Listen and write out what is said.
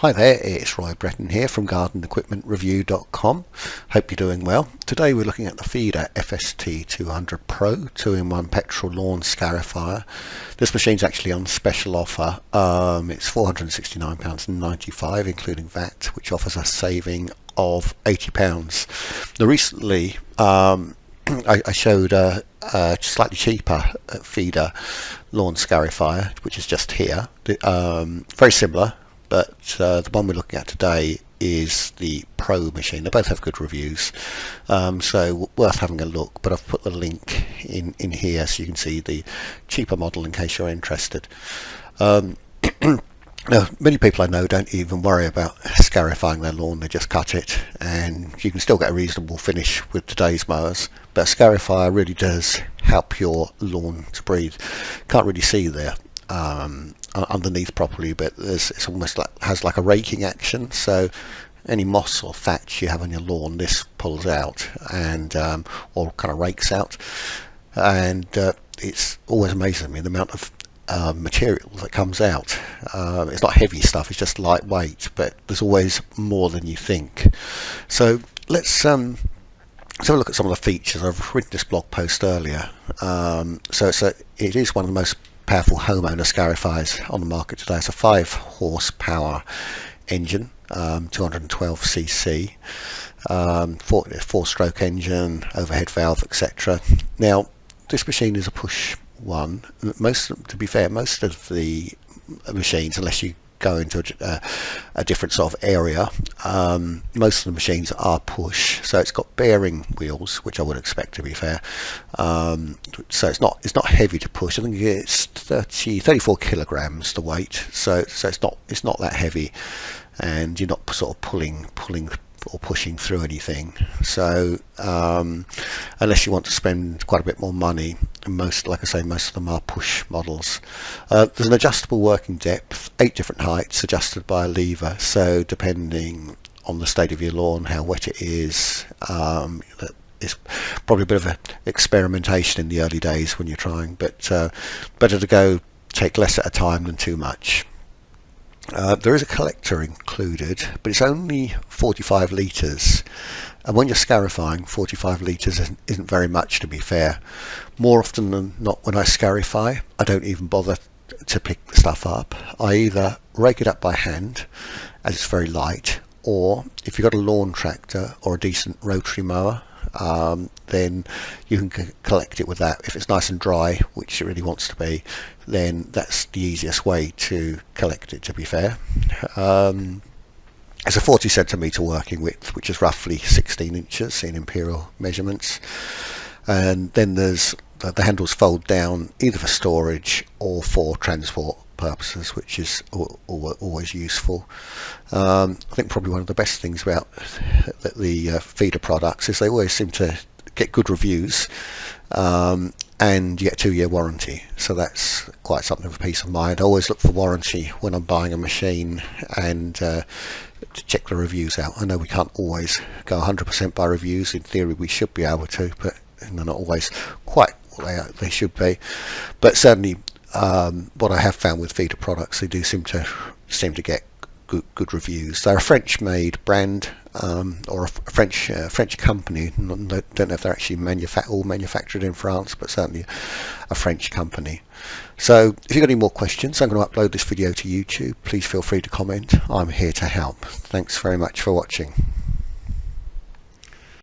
Hi there, it's Roy Breton here from GardenEquipmentReview.com. Hope you're doing well. Today we're looking at the Feider FST200 PRO 2-in-1 petrol lawn scarifier. This machine's actually on special offer. It's £469.95 including VAT, which offers a saving of £80. Now recently I showed a slightly cheaper Fieder lawn scarifier, which is just here. Very similar, but the one we're looking at today is the Pro machine. They both have good reviews, so worth having a look. But I've put the link in here so you can see the cheaper model in case you're interested. Now, many people I know don't even worry about scarifying their lawn, they just cut it, and you can still get a reasonable finish with today's mowers, but a scarifier really does help your lawn to breathe. Can't really see there underneath properly, but it's almost like has like a raking action, so any moss or thatch you have on your lawn, this pulls out and or kind of rakes out, and it's always amazing me the amount of material that comes out. It's not heavy stuff, it's just lightweight, but there's always more than you think. So let's have a look at some of the features. I've written this blog post earlier. So it is one of the most powerful homeowner scarifiers on the market today. It's a 5 horsepower engine, 212cc, 4-stroke engine, overhead valve, etc. Now this machine is a push one. To be fair, most of the machines, unless you go into a different sort of area, most of the machines are push. So it's got bearing wheels, which I would expect, to be fair. So it's not heavy to push. I think it's 34 kilograms the weight. So it's not that heavy, and you're not sort of pulling or pushing through anything. So unless you want to spend quite a bit more money, like I say, most of them are push models. There's an adjustable working depth, 8 different heights adjusted by a lever, so depending on the state of your lawn, how wet it is, it's probably a bit of an experimentation in the early days when you're trying, but better to take less at a time than too much. There is a collector included, but it's only 45 litres, and when you're scarifying, 45 litres isn't very much, to be fair. More often than not, when I scarify, I don't even bother to pick the stuff up. I either rake it up by hand, as it's very light, or if you've got a lawn tractor or a decent rotary mower, then you can collect it with that. If it's nice and dry, which it really wants to be, then that's the easiest way to collect it, to be fair. It's a 40 centimetre working width, which is roughly 16 inches in imperial measurements, and then there's the handles fold down either for storage or for transport purposes, which is always useful. I think probably one of the best things about the Fieder products is they always seem to get good reviews, and you get a 2-year warranty, so that's quite something for peace of mind. I always look for warranty when I'm buying a machine, and to check the reviews out. I know we can't always go 100% by reviews. In theory we should be able to, but they're not always quite what they should be. But certainly what I have found with Fieder products, they do seem to get good reviews. They're a French-made brand, or a French company. I don't know if they're actually all manufactured in France, but certainly a French company. So if you've got any more questions, I'm going to upload this video to YouTube. Please feel free to comment. I'm here to help. Thanks very much for watching.